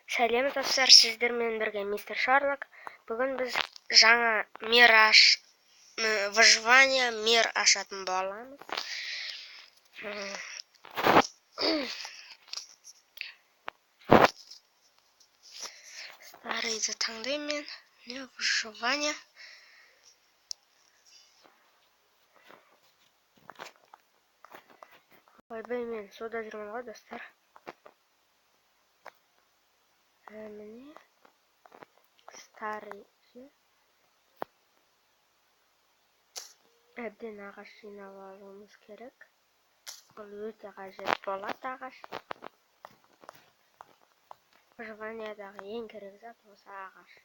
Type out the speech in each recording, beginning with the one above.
Сәлем достар, сіздермен бірге мистер Шарлок. Бүгін біз жаңа выживание мир ашатын боламыз. Старыйды таңдаймын мен. Не выживание. Ойбай, мен суда жүрмін ғой достар. Міне старый әбден ағаш жинап алуымыз керек. Бұл өте қажет болады ағаш. Выживаниядағы ең керек зат осы ағаш.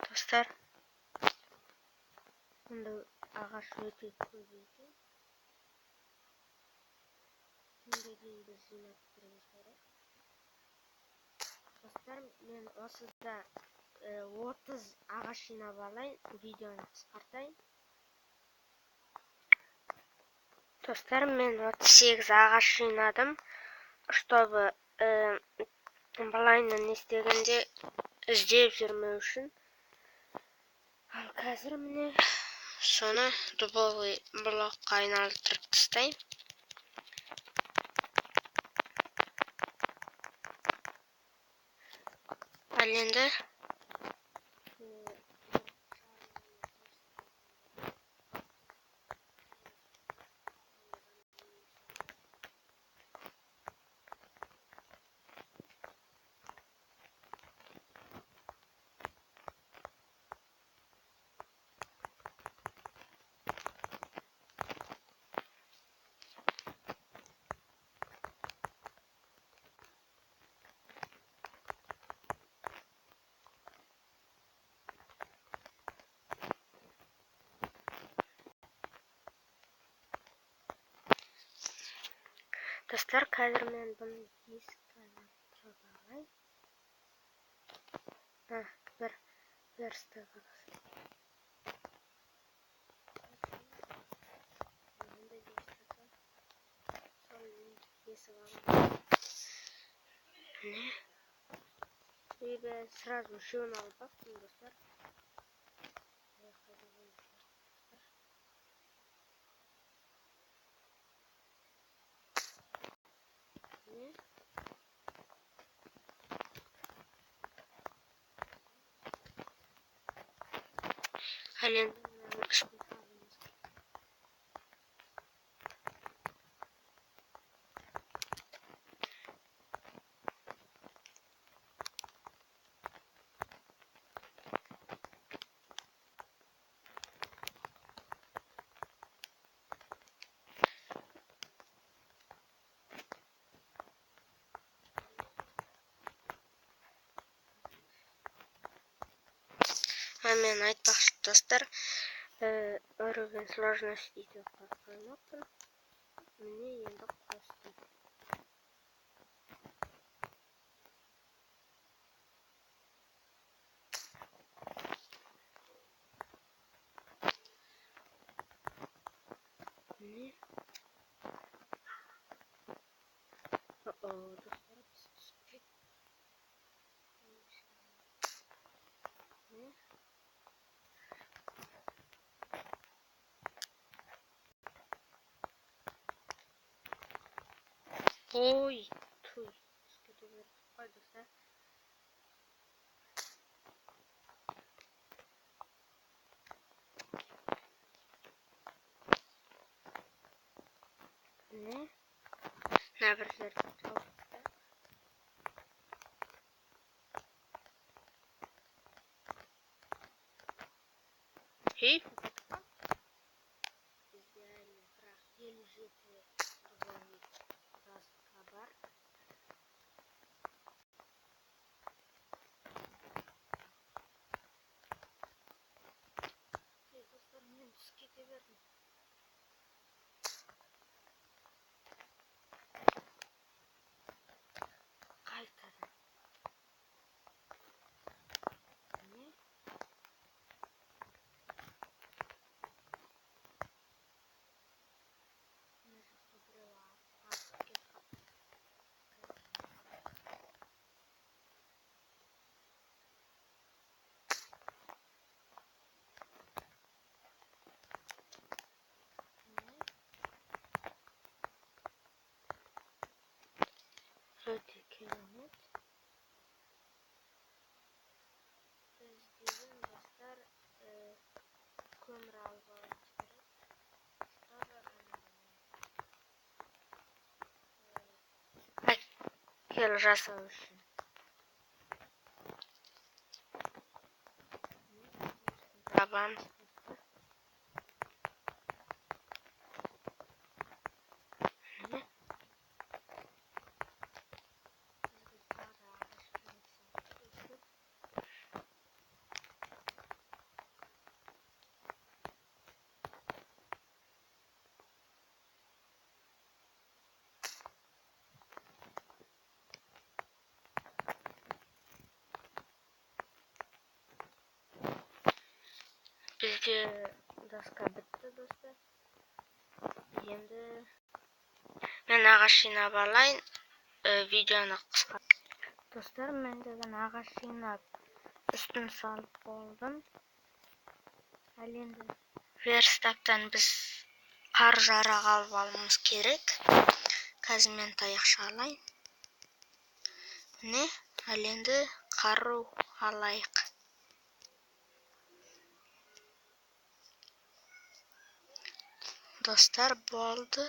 Достар, мұнда ағаш өте көп екен. Күнге дейін біз жинап тұруымыз керек. Достар, мен осыда 30 ағаш жинап алайын, видеоны қысқартайын. Достар, мен 38 ағаш жинадым, чтобы балайны не істегенде іздеп жүрмеу үшін. Ал қазір міне соны дубовый блокқа айналдырып тастайын. Ал енді достар, қазір мен бұны есікке айналдырып алайын. Бір верстак сразу үшеуін алып бақтым, достар. Ал енді мен айтпақшы достар, уровень сложности деп қоймаппын. Міне енді қостым. Міне. Достар, біз түсіп кеттік. Ой, туй, кете бердік қой, достар. Міне, мына бір жерде жауыпты. Хей, бізде әлі бірақ 57 дубовый таска бар. Достар, мен түсіп кете бердім. Қайтадан. Öte keremет. Biz dedim dostlar kömür alıp almamız gerek. Kel жасау үшін. Табамыз. Bizce doska bitti dostlar. Endi men ağaç жинап alayın. Videonu qisqa. Dostlar, men degan ağaç жинап üstüne salып болдum. Ал endi verstакtan biz qar жарaq alып almamız керек. Қазір мен таяқша алайын. Міне, ал endi қару алайық. Dostlar, болды.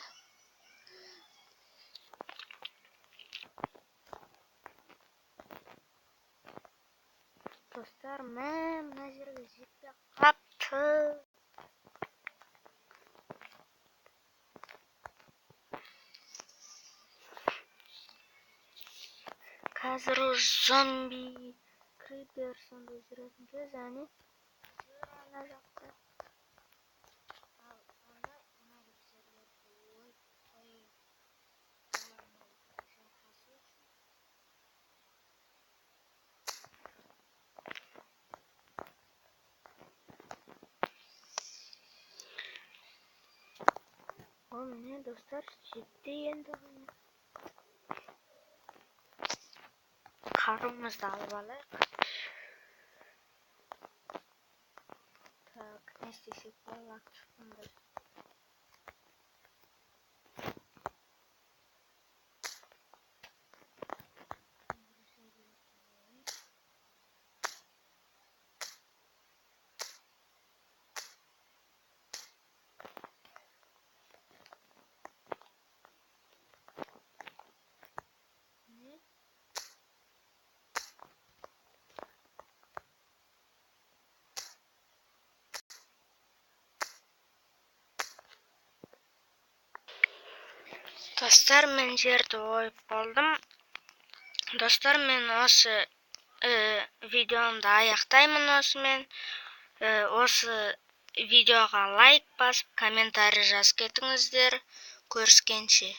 Dostlar, мен мына жерге жетпей қапты. Қазір зомби, крипер сондай жүретін кез, әне ана жақта. Ал ана бір жерлерде ой О, міне достар, жетті енді ғана. Қаруымызды алып алайық. Так, не істесек болады тұтқында. Dostlar, men жерді ойып болдым. Dostlar, men осы видеомды аяқтаймын осымен. Осы видеоға лайк басып, комментарий жазып кетіңіздер. Көріскенше.